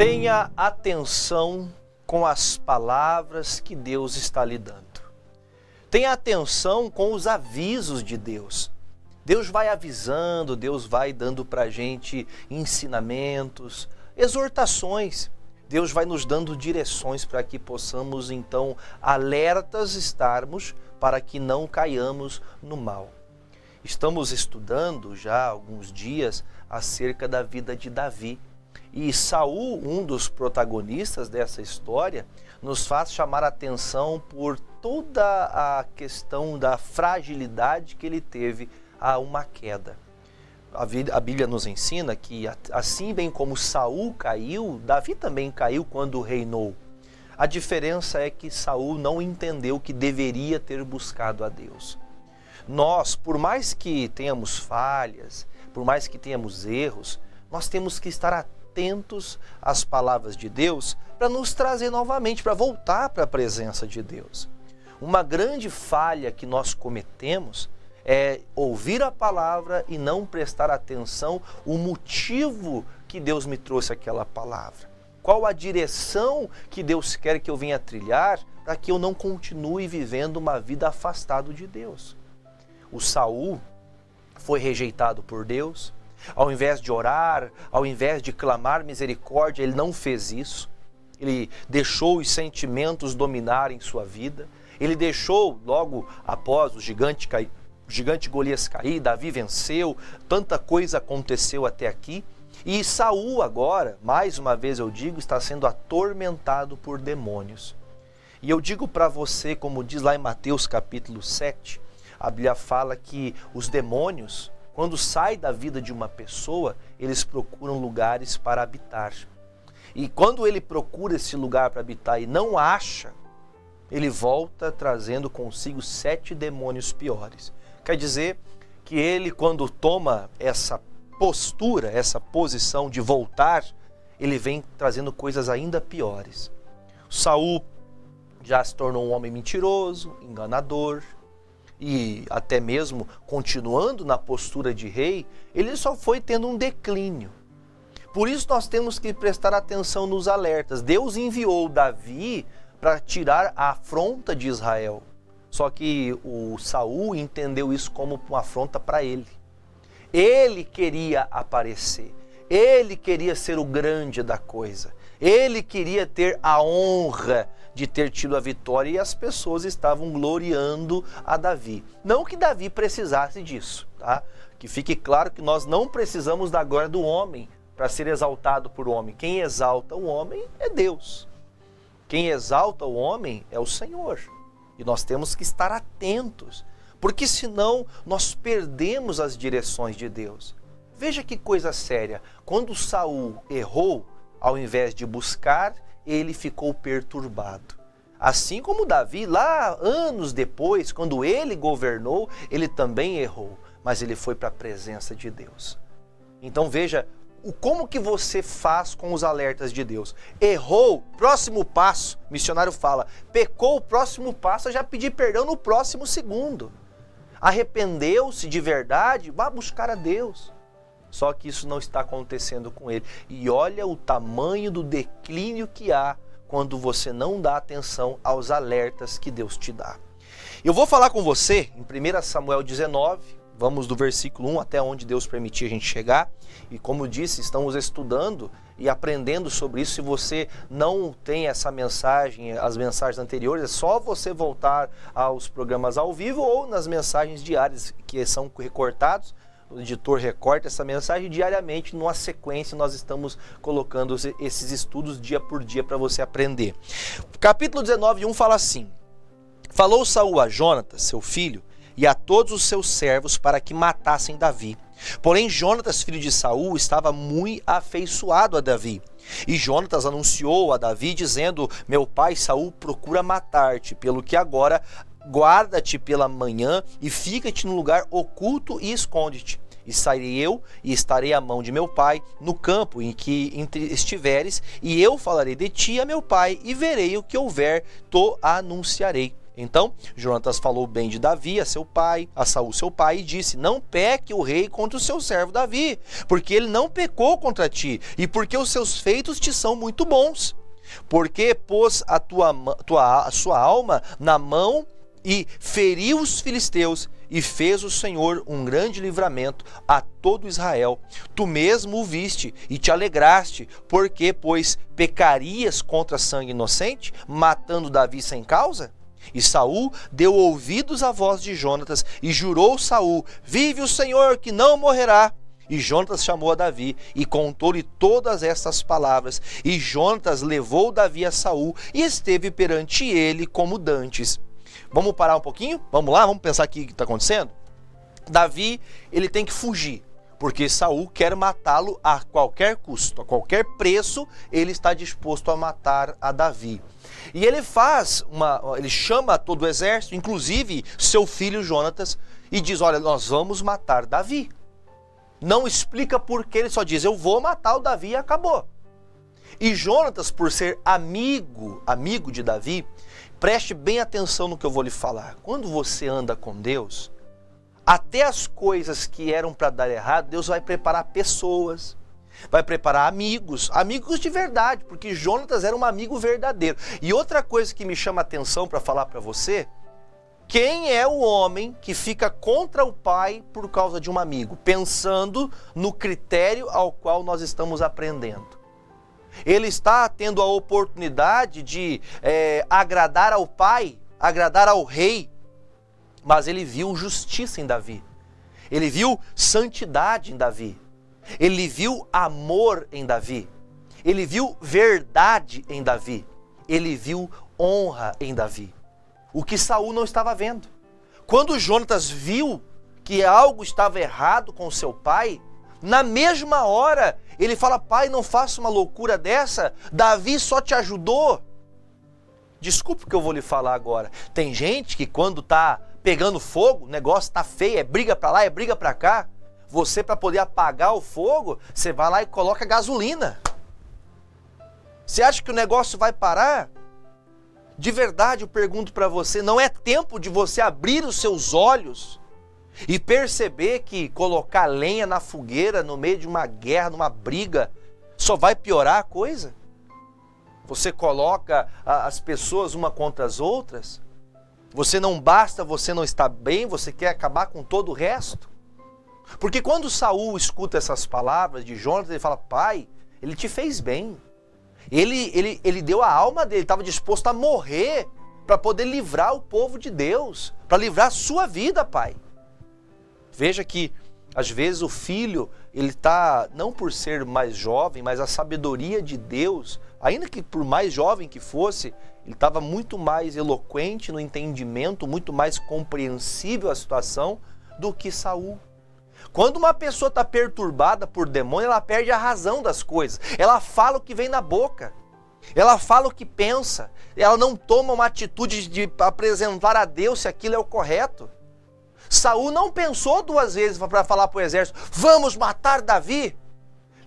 Tenha atenção com as palavras que Deus está lhe dando. Tenha atenção com os avisos de Deus. Deus vai avisando, Deus vai dando para a gente ensinamentos, exortações. Deus vai nos dando direções para que possamos, então, alertas estarmos para que não caiamos no mal. Estamos estudando já há alguns dias acerca da vida de Davi. E Saul, um dos protagonistas dessa história, nos faz chamar a atenção por toda a questão da fragilidade que ele teve a uma queda. A Bíblia nos ensina que assim bem como Saul caiu, Davi também caiu quando reinou. A diferença é que Saul não entendeu que deveria ter buscado a Deus. Nós, por mais que tenhamos falhas, por mais que tenhamos erros, nós temos que estar atentos às palavras de Deus para nos trazer novamente, para voltar para a presença de Deus. Uma grande falha que nós cometemos é ouvir a palavra e não prestar atenção o motivo que Deus me trouxe aquela palavra. Qual a direção que Deus quer que eu venha trilhar para que eu não continue vivendo uma vida afastado de Deus. O Saul foi rejeitado por Deus. Ao invés de orar, ao invés de clamar misericórdia, ele não fez isso. Ele deixou os sentimentos dominarem sua vida. Ele deixou, logo após o gigante Golias cair, Davi venceu, tanta coisa aconteceu até aqui. E Saul agora, mais uma vez eu digo, está sendo atormentado por demônios. E eu digo para você, como diz lá em Mateus capítulo 7, a Bíblia fala que os demônios, quando saem da vida de uma pessoa, eles procuram lugares para habitar. E quando ele procura esse lugar para habitar e não acha, ele volta trazendo consigo 7 demônios piores. Quer dizer que ele, quando toma essa postura, essa posição de voltar, ele vem trazendo coisas ainda piores. Saul já se tornou um homem mentiroso, enganador, e até mesmo continuando na postura de rei, ele só foi tendo um declínio. Por isso nós temos que prestar atenção nos alertas. Deus enviou Davi para tirar a afronta de Israel. Só que o Saul entendeu isso como uma afronta para ele. Ele queria aparecer. Ele queria ser o grande da coisa. Ele queria ter a honra de ter tido a vitória e as pessoas estavam gloriando a Davi. Não que Davi precisasse disso, tá? Que fique claro que nós não precisamos da glória do homem para ser exaltado por homem. Quem exalta o homem é Deus. Quem exalta o homem é o Senhor. E nós temos que estar atentos, porque senão nós perdemos as direções de Deus. Veja que coisa séria. Quando Saul errou, ao invés de buscar, ele ficou perturbado. Assim como Davi, lá anos depois, quando ele governou, ele também errou, mas ele foi para a presença de Deus. Então veja, como que você faz com os alertas de Deus? Errou, próximo passo, o missionário fala, pecou, o próximo passo é já pedir perdão no próximo segundo. Arrependeu-se de verdade, vá buscar a Deus. Só que isso não está acontecendo com ele. E olha o tamanho do declínio que há quando você não dá atenção aos alertas que Deus te dá. Eu vou falar com você em 1 Samuel 19, vamos do versículo 1 até onde Deus permitir a gente chegar. E como disse, estamos estudando e aprendendo sobre isso. Se você não tem essa mensagem, as mensagens anteriores, é só você voltar aos programas ao vivo ou nas mensagens diárias que são recortados. O editor recorta essa mensagem diariamente, numa sequência nós estamos colocando esses estudos dia por dia para você aprender. Capítulo 19, 1 fala assim: Falou Saul a Jonatas, seu filho, e a todos os seus servos para que matassem Davi. Porém Jonatas, filho de Saul, estava muito afeiçoado a Davi. E Jonatas anunciou a Davi, dizendo: Meu pai Saul procura matar-te, pelo que agora guarda-te pela manhã e fica-te no lugar oculto e esconde-te. E sairei eu e estarei à mão de meu pai no campo em que estiveres, e eu falarei de ti a meu pai, e verei o que houver, te anunciarei. Então, Jonatas falou bem de Davi a seu pai, a Saul seu pai, e disse: não peque o rei contra o seu servo Davi, porque ele não pecou contra ti, e porque os seus feitos te são muito bons. Porque pôs a sua alma na mão e feriu os filisteus, e fez o Senhor um grande livramento a todo Israel. Tu mesmo o viste e te alegraste, porque, pois, pecarias contra sangue inocente, matando Davi sem causa? E Saul deu ouvidos à voz de Jonatas, e jurou Saul: vive o Senhor, que não morrerá. E Jonatas chamou a Davi, e contou-lhe todas estas palavras. E Jonatas levou Davi a Saul, e esteve perante ele como dantes. Vamos parar um pouquinho? Vamos lá? Vamos pensar aqui o que está acontecendo? Davi, ele tem que fugir, porque Saul quer matá-lo a qualquer custo, a qualquer preço, ele está disposto a matar a Davi. E ele ele chama todo o exército, inclusive seu filho Jonatas, e diz: olha, nós vamos matar Davi. Não explica por que, ele só diz: eu vou matar o Davi e acabou. E Jonatas, por ser amigo de Davi, preste bem atenção no que eu vou lhe falar. Quando você anda com Deus, até as coisas que eram para dar errado, Deus vai preparar pessoas, vai preparar amigos de verdade, porque Jonatas era um amigo verdadeiro. E outra coisa que me chama a atenção para falar para você: quem é o homem que fica contra o pai por causa de um amigo? Pensando no critério ao qual nós estamos aprendendo. Ele está tendo a oportunidade de agradar ao pai, agradar ao rei, mas ele viu justiça em Davi. Ele viu santidade em Davi. Ele viu amor em Davi. Ele viu verdade em Davi. Ele viu honra em Davi. O que Saul não estava vendo. Quando Jonatas viu que algo estava errado com seu pai, na mesma hora ele fala: pai, não faça uma loucura dessa, Davi só te ajudou. Desculpe o que eu vou lhe falar agora. Tem gente que quando está pegando fogo, o negócio está feio, é briga para lá, é briga para cá. Você, para poder apagar o fogo, você vai lá e coloca gasolina. Você acha que o negócio vai parar? De verdade eu pergunto para você, não é tempo de você abrir os seus olhos e perceber que colocar lenha na fogueira no meio de uma guerra, numa briga, só vai piorar a coisa? Você coloca as pessoas uma contra as outras? Você não basta, você não está bem, você quer acabar com todo o resto? Porque quando Saul escuta essas palavras de Jonatas, ele fala: pai, ele te fez bem. Ele deu a alma dele, estava disposto a morrer para poder livrar o povo de Deus, para livrar a sua vida, pai. Veja que, às vezes, o filho, ele está, não por ser mais jovem, mas a sabedoria de Deus, ainda que por mais jovem que fosse, ele estava muito mais eloquente no entendimento, muito mais compreensível a situação do que Saul. Quando uma pessoa está perturbada por demônio, ela perde a razão das coisas. Ela fala o que vem na boca. Ela fala o que pensa. Ela não toma uma atitude de apresentar a Deus se aquilo é o correto. Saul não pensou duas vezes para falar para o exército: vamos matar Davi.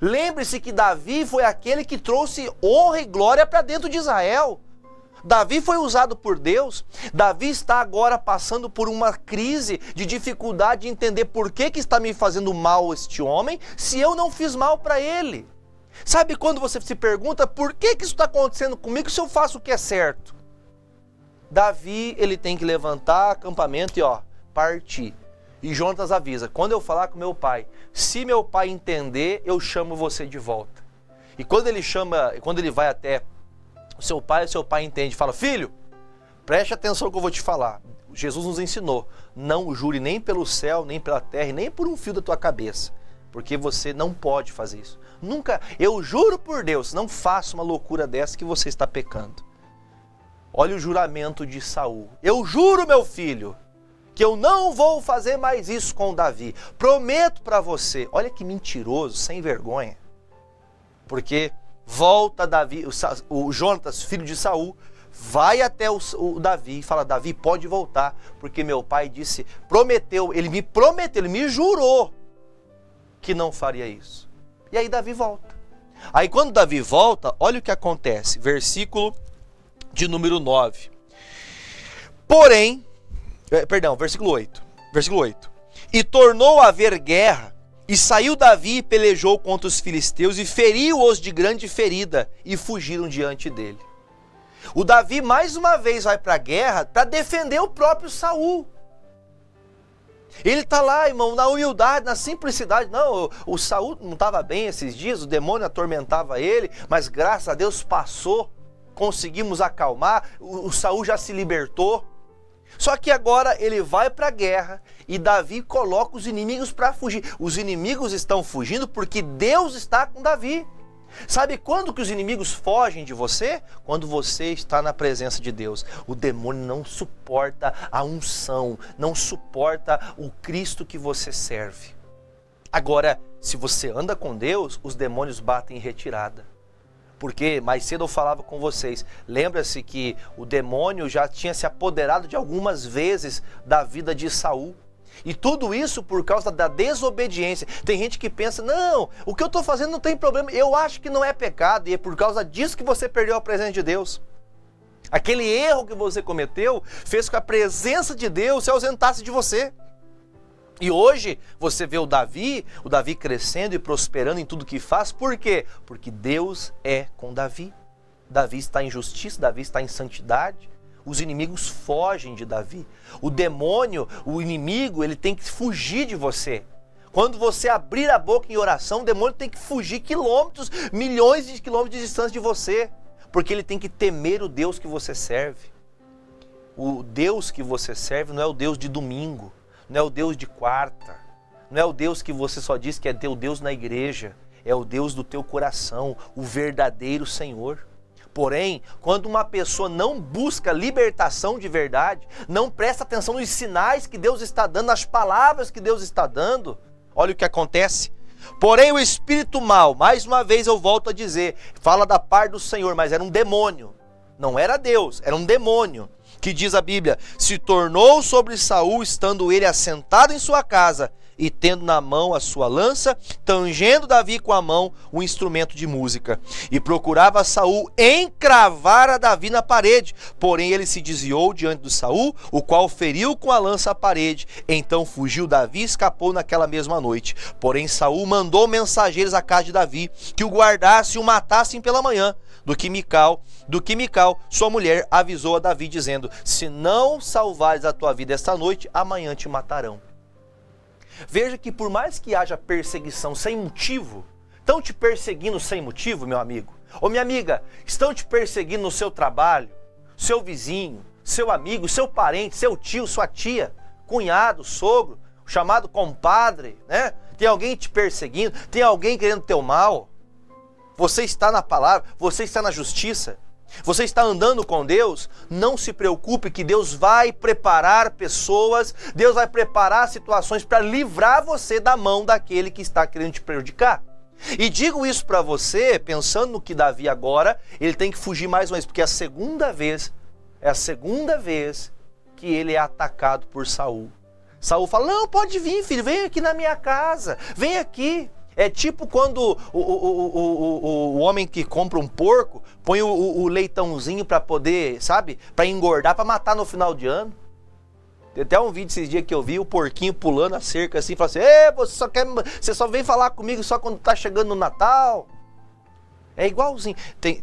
Lembre-se que Davi foi aquele que trouxe honra e glória para dentro de Israel. Davi foi usado por Deus. Davi está agora passando por uma crise de dificuldade de entender por que está me fazendo mal este homem, se eu não fiz mal para ele. Sabe quando você se pergunta: por que isso está acontecendo comigo se eu faço o que é certo? Davi, ele tem que levantar acampamento e partir. E Jonatas avisa: quando eu falar com meu pai, se meu pai entender, eu chamo você de volta. E quando ele vai até o seu pai entende, fala: filho, preste atenção no que eu vou te falar. Jesus nos ensinou: não jure nem pelo céu, nem pela terra, nem por um fio da tua cabeça, porque você não pode fazer isso. Nunca, eu juro por Deus, não faça uma loucura dessa que você está pecando. Olha o juramento de Saul: eu juro, meu filho, que eu não vou fazer mais isso com Davi. Prometo para você. Olha que mentiroso, sem vergonha. Porque volta Davi, o Jonatas, filho de Saul, vai até o Davi e fala: Davi, pode voltar, porque meu pai disse, ele me jurou que não faria isso. E aí Davi volta. Aí quando Davi volta, olha o que acontece, versículo de número 9. Versículo 8. E tornou a haver guerra, e saiu Davi e pelejou contra os filisteus, e feriu-os de grande ferida, e fugiram diante dele. O Davi mais uma vez vai para a guerra para defender o próprio Saul. Ele está lá, irmão, na humildade, na simplicidade. Não, o Saul não estava bem esses dias, o demônio atormentava ele, mas graças a Deus passou, conseguimos acalmar, o Saul já se libertou. Só que agora ele vai para a guerra e Davi coloca os inimigos para fugir. Os inimigos estão fugindo porque Deus está com Davi. Sabe quando que os inimigos fogem de você? Quando você está na presença de Deus. O demônio não suporta a unção, não suporta o Cristo que você serve. Agora, se você anda com Deus, os demônios batem em retirada. Porque mais cedo eu falava com vocês, lembra-se que o demônio já tinha se apoderado de algumas vezes da vida de Saul. E tudo isso por causa da desobediência. Tem gente que pensa, não, o que eu estou fazendo não tem problema, eu acho que não é pecado, e é por causa disso que você perdeu a presença de Deus. Aquele erro que você cometeu fez com que a presença de Deus se ausentasse de você. E hoje você vê o Davi crescendo e prosperando em tudo que faz. Por quê? Porque Deus é com Davi. Davi está em justiça, Davi está em santidade. Os inimigos fogem de Davi. O demônio, o inimigo, ele tem que fugir de você. Quando você abrir a boca em oração, o demônio tem que fugir quilômetros, milhões de quilômetros de distância de você. Porque ele tem que temer o Deus que você serve. O Deus que você serve não é o Deus de domingo. Não é o Deus de quarta, não é o Deus que você só diz que é teu Deus na igreja, é o Deus do teu coração, o verdadeiro Senhor. Porém, quando uma pessoa não busca libertação de verdade, não presta atenção nos sinais que Deus está dando, nas palavras que Deus está dando, olha o que acontece. Porém, o espírito mau, mais uma vez eu volto a dizer, fala da parte do Senhor, mas era um demônio, não era Deus, era um demônio. Que diz a Bíblia, se tornou sobre Saul, estando ele assentado em sua casa, e tendo na mão a sua lança, tangendo Davi com a mão o instrumento de música. E procurava Saul encravar a Davi na parede, porém ele se desviou diante de Saul, o qual feriu com a lança a parede. Então fugiu Davi e escapou naquela mesma noite. Porém Saul mandou mensageiros à casa de Davi, que o guardassem e o matassem pela manhã. Do que Mical, sua mulher, avisou a Davi, dizendo, se não salvares a tua vida esta noite, amanhã te matarão. Veja que por mais que haja perseguição sem motivo, estão te perseguindo sem motivo, meu amigo, ou minha amiga, estão te perseguindo no seu trabalho, seu vizinho, seu amigo, seu parente, seu tio, sua tia, cunhado, sogro, chamado compadre, né? Tem alguém te perseguindo, tem alguém querendo teu mal. Você está na palavra, você está na justiça, você está andando com Deus, não se preocupe que Deus vai preparar pessoas, Deus vai preparar situações para livrar você da mão daquele que está querendo te prejudicar. E digo isso para você, pensando no que Davi agora, ele tem que fugir mais uma vez, porque é a segunda vez que ele é atacado por Saul. Saul fala, não, pode vir filho, vem aqui na minha casa, vem aqui. É tipo quando o homem que compra um porco, põe o leitãozinho para poder, sabe, para engordar, para matar no final de ano. Tem até um vídeo esses dias que eu vi, o porquinho pulando a cerca assim, fala assim, você só vem falar comigo só quando tá chegando no Natal. É igualzinho.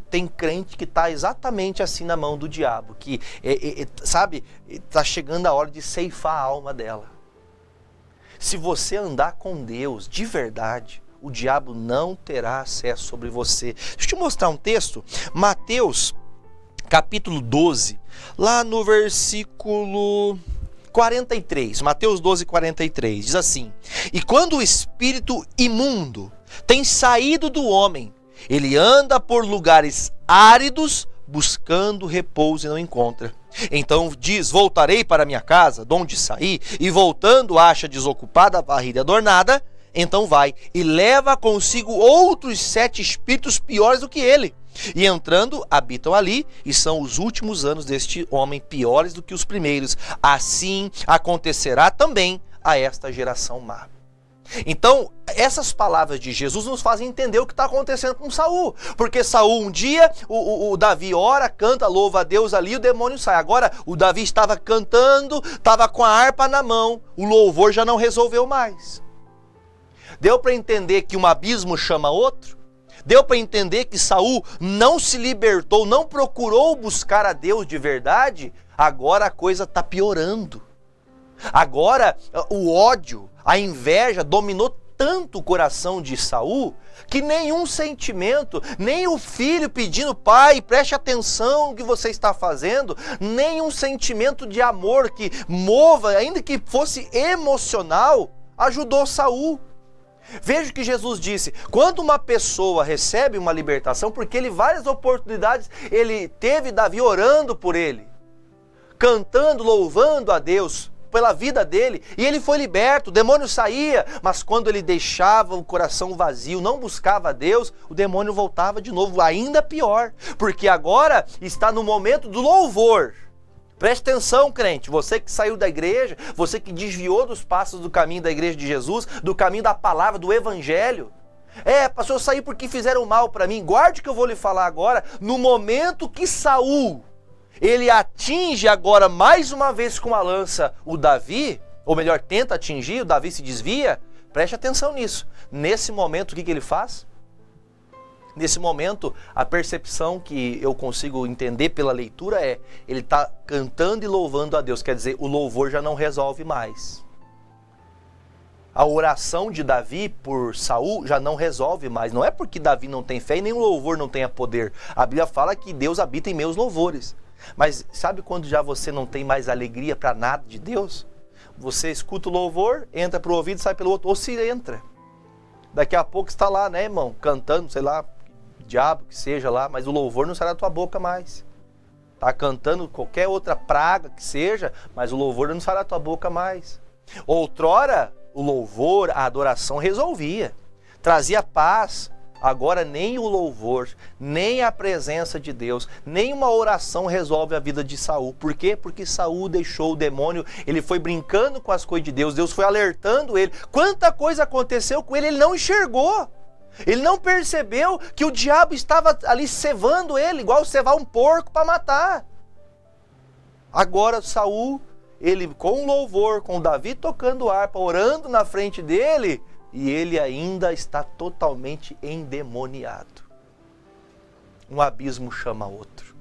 Tem crente que tá exatamente assim na mão do diabo, que, sabe, tá chegando a hora de ceifar a alma dela. Se você andar com Deus de verdade, o diabo não terá acesso sobre você. Deixa eu te mostrar um texto. Mateus, capítulo 12, lá no versículo 43. Mateus 12, 43. Diz assim, e quando o espírito imundo tem saído do homem, ele anda por lugares áridos, buscando repouso e não encontra. Então diz, voltarei para minha casa, de onde saí, e voltando acha desocupada, varrida e adornada, então vai e leva consigo outros 7 espíritos piores do que ele. E entrando, habitam ali, e são os últimos anos deste homem piores do que os primeiros. Assim acontecerá também a esta geração má. Então, essas palavras de Jesus nos fazem entender o que está acontecendo com Saul. Porque Saul, um dia, o Davi ora, canta, louva a Deus ali, o demônio sai. Agora, o Davi estava cantando, estava com a harpa na mão, o louvor já não resolveu mais. Deu para entender que um abismo chama outro? Deu para entender que Saul não se libertou, não procurou buscar a Deus de verdade? Agora a coisa está piorando. Agora o ódio, a inveja dominou tanto o coração de Saul que nenhum sentimento, nem o filho pedindo, pai, preste atenção no que você está fazendo, nenhum sentimento de amor que mova, ainda que fosse emocional, ajudou Saul. Veja o que Jesus disse: quando uma pessoa recebe uma libertação, porque ele várias oportunidades, ele teve Davi orando por ele, cantando, louvando a Deus pela vida dele, e ele foi liberto, o demônio saía, mas quando ele deixava o coração vazio, não buscava a Deus, o demônio voltava de novo, ainda pior, porque agora está no momento do louvor. Preste atenção, crente, você que saiu da igreja, você que desviou dos passos do caminho da igreja de Jesus, do caminho da palavra, do evangelho. Pastor, eu saí porque fizeram mal para mim. Guarde o que eu vou lhe falar agora. No momento que Saul, ele atinge agora mais uma vez com a lança o Davi, ou melhor, tenta atingir, o Davi se desvia, preste atenção nisso. Nesse momento, o que ele faz? Nesse momento, a percepção que eu consigo entender pela leitura ele está cantando e louvando a Deus, quer dizer, o louvor já não resolve mais. A oração de Davi por Saul já não resolve mais. Não é porque Davi não tem fé e nem o louvor não tenha poder. A Bíblia fala que Deus habita em meus louvores. Mas sabe quando já você não tem mais alegria para nada de Deus? Você escuta o louvor, entra para o ouvido e sai pelo outro. Ou se entra. Daqui a pouco está lá, né, irmão? Cantando, sei lá, diabo que seja lá, mas o louvor não sai da tua boca mais. Tá cantando qualquer outra praga que seja, mas o louvor não sai da tua boca mais. Outrora, o louvor, a adoração resolvia, trazia paz. Agora nem o louvor, nem a presença de Deus, nem uma oração resolve a vida de Saul. Por quê? Porque Saul deixou o demônio, ele foi brincando com as coisas de Deus, Deus foi alertando ele. Quanta coisa aconteceu com ele, ele não enxergou. Ele não percebeu que o diabo estava ali cevando ele, igual cevar um porco para matar. Agora Saul, ele com louvor, com Davi tocando harpa, orando na frente dele, e ele ainda está totalmente endemoniado. Um abismo chama outro,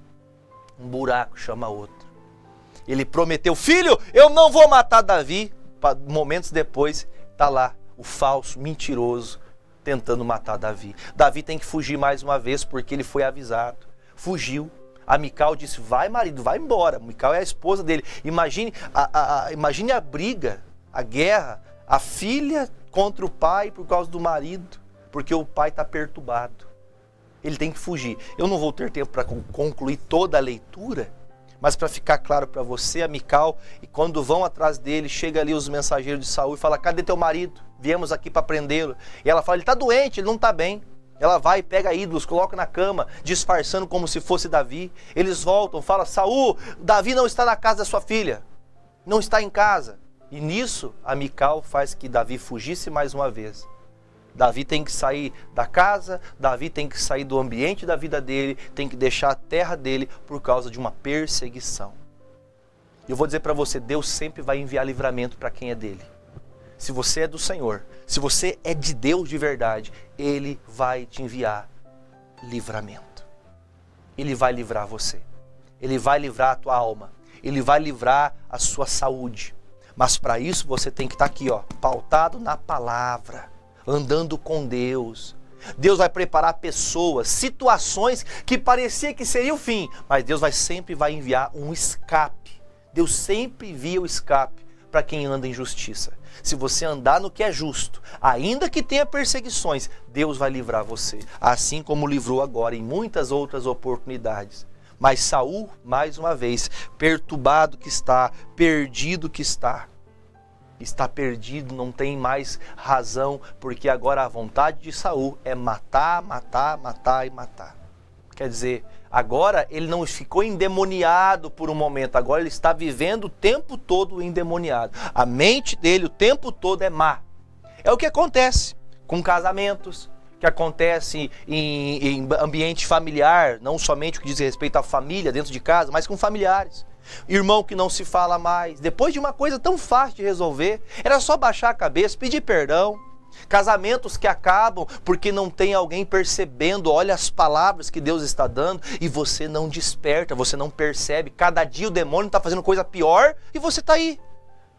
um buraco chama outro. Ele prometeu, filho, eu não vou matar Davi. Momentos depois, está lá o falso, mentiroso, tentando matar Davi. Davi tem que fugir mais uma vez porque ele foi avisado. Fugiu. A Mical disse, vai marido, vai embora. Mical é a esposa dele. Imagine a briga, a guerra, a filha contra o pai por causa do marido, porque o pai está perturbado. Ele tem que fugir. Eu não vou ter tempo para concluir toda a leitura, mas para ficar claro para você, a Mical, e quando vão atrás dele, chega ali os mensageiros de Saul e fala, cadê teu marido? Viemos aqui para prendê-lo. E ela fala, ele está doente, ele não está bem. Ela vai, pega ídolos, coloca na cama, disfarçando como se fosse Davi. Eles voltam, falam, Saul, Davi não está na casa da sua filha. Não está em casa. E nisso, a Mical faz que Davi fugisse mais uma vez. Davi tem que sair da casa, Davi tem que sair do ambiente da vida dele, tem que deixar a terra dele por causa de uma perseguição. Eu vou dizer para você, Deus sempre vai enviar livramento para quem é dele. Se você é do Senhor, se você é de Deus de verdade, Ele vai te enviar livramento. Ele vai livrar você. Ele vai livrar a tua alma. Ele vai livrar a sua saúde. Mas para isso você tem que estar aqui, pautado na palavra, andando com Deus. Deus vai preparar pessoas, situações que parecia que seria o fim, mas Deus sempre vai enviar um escape. Deus sempre envia o escape para quem anda em justiça. Se você andar no que é justo, ainda que tenha perseguições, Deus vai livrar você, assim como livrou agora em muitas outras oportunidades. Mas Saul, mais uma vez, perturbado que está, perdido que está perdido, não tem mais razão, porque agora a vontade de Saul é matar, matar, matar e matar. Quer dizer, agora ele não ficou endemoniado por um momento, agora ele está vivendo o tempo todo endemoniado. A mente dele o tempo todo é má. É o que acontece com casamentos, que acontece em ambiente familiar, não somente o que diz respeito à família dentro de casa, mas com familiares. Irmão que não se fala mais, depois de uma coisa tão fácil de resolver, era só baixar a cabeça, pedir perdão. Casamentos que acabam porque não tem alguém percebendo, olha as palavras que Deus está dando e você não desperta, você não percebe. Cada dia o demônio está fazendo coisa pior e você está aí,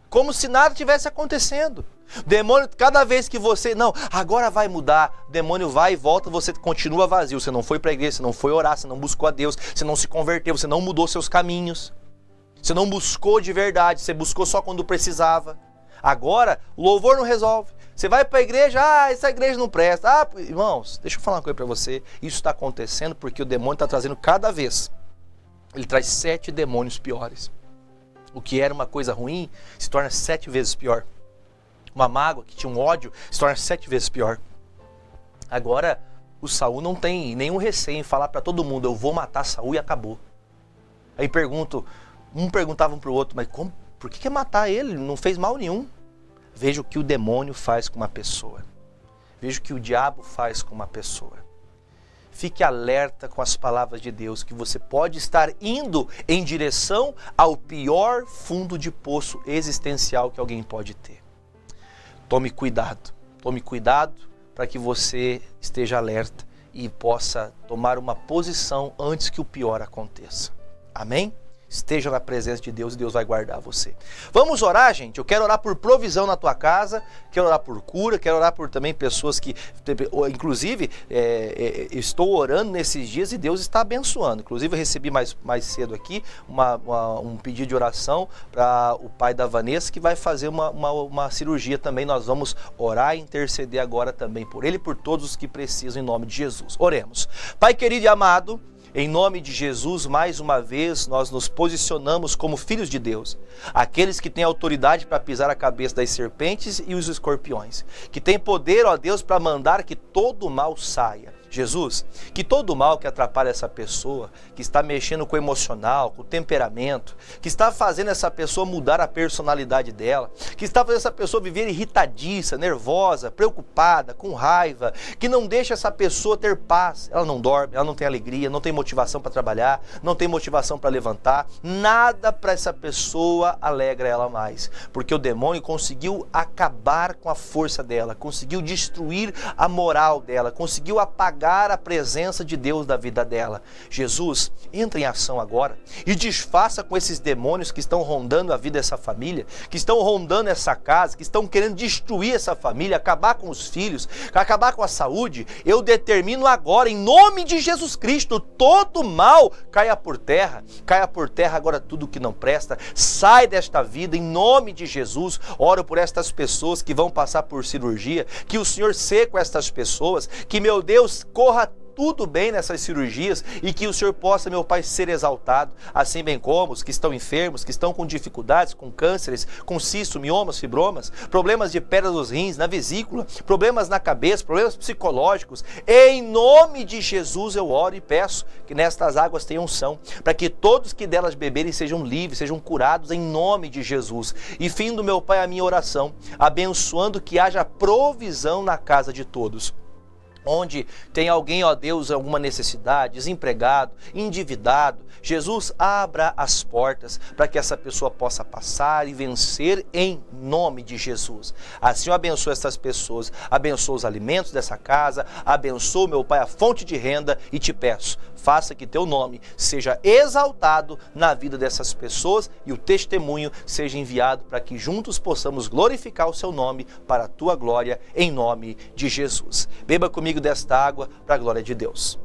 como se nada tivesse acontecendo. Demônio, cada vez que você, não, agora vai mudar, o demônio vai e volta, você continua vazio. Você não foi para a igreja, você não foi orar, você não buscou a Deus, você não se converteu, você não mudou seus caminhos. Você não buscou de verdade, você buscou só quando precisava. Agora, o louvor não resolve. Você vai para a igreja, essa igreja não presta. Irmãos, deixa eu falar uma coisa para você. Isso está acontecendo porque o demônio está trazendo cada vez. Ele traz 7 demônios piores. O que era uma coisa ruim se torna 7 vezes pior. Uma mágoa que tinha um ódio se torna 7 vezes pior. Agora, o Saul não tem nenhum receio em falar para todo mundo, eu vou matar Saul e acabou. Aí um perguntava para o outro, mas como? Por que matar ele? Não fez mal nenhum. Veja o que o demônio faz com uma pessoa. Veja o que o diabo faz com uma pessoa. Fique alerta com as palavras de Deus, que você pode estar indo em direção ao pior fundo de poço existencial que alguém pode ter. Tome cuidado para que você esteja alerta e possa tomar uma posição antes que o pior aconteça. Amém? Esteja na presença de Deus e Deus vai guardar você. Vamos orar, gente? Eu quero orar por provisão na tua casa, quero orar por cura, quero orar por também pessoas que, inclusive, estou orando nesses dias e Deus está abençoando. Inclusive, eu recebi mais cedo aqui um pedido de oração para o pai da Vanessa, que vai fazer uma cirurgia também. Nós vamos orar e interceder agora também por ele e por todos os que precisam, em nome de Jesus. Oremos. Pai querido e amado, em nome de Jesus, mais uma vez, nós nos posicionamos como filhos de Deus. Aqueles que têm autoridade para pisar a cabeça das serpentes e os escorpiões. Que têm poder, ó Deus, para mandar que todo mal saia. Jesus, que todo mal que atrapalha essa pessoa, que está mexendo com o emocional, com o temperamento, que está fazendo essa pessoa mudar a personalidade dela, que está fazendo essa pessoa viver irritadiça, nervosa, preocupada, com raiva, que não deixa essa pessoa ter paz. Ela não dorme, ela não tem alegria, não tem motivação para trabalhar, não tem motivação para levantar, nada para essa pessoa alegra ela mais, porque o demônio conseguiu acabar com a força dela, conseguiu destruir a moral dela, conseguiu apagar a presença de Deus da vida dela. Jesus, entra em ação agora e desfaça com esses demônios que estão rondando a vida dessa família, que estão rondando essa casa, que estão querendo destruir essa família, acabar com os filhos, acabar com a saúde. Eu determino agora, em nome de Jesus Cristo, todo mal caia por terra agora tudo que não presta, sai desta vida em nome de Jesus. Oro por estas pessoas que vão passar por cirurgia, que o Senhor seja com estas pessoas, que meu Deus corra tudo bem nessas cirurgias e que o Senhor possa, meu Pai, ser exaltado, assim bem como os que estão enfermos, que estão com dificuldades, com cânceres, com cisto, miomas, fibromas, problemas de pedra dos rins, na vesícula, problemas na cabeça, problemas psicológicos. Em nome de Jesus eu oro e peço que nestas águas tenham unção, para que todos que delas beberem sejam livres, sejam curados em nome de Jesus. E findo, meu Pai, a minha oração, abençoando que haja provisão na casa de todos. Onde tem alguém, ó Deus, alguma necessidade, desempregado, endividado, Jesus, abra as portas para que essa pessoa possa passar e vencer em nome de Jesus. Assim eu abençoo essas pessoas, abençoo os alimentos dessa casa, abençoo, meu Pai, a fonte de renda e te peço, faça que teu nome seja exaltado na vida dessas pessoas e o testemunho seja enviado para que juntos possamos glorificar o seu nome para a tua glória, em nome de Jesus. Beba comigo desta água para a glória de Deus.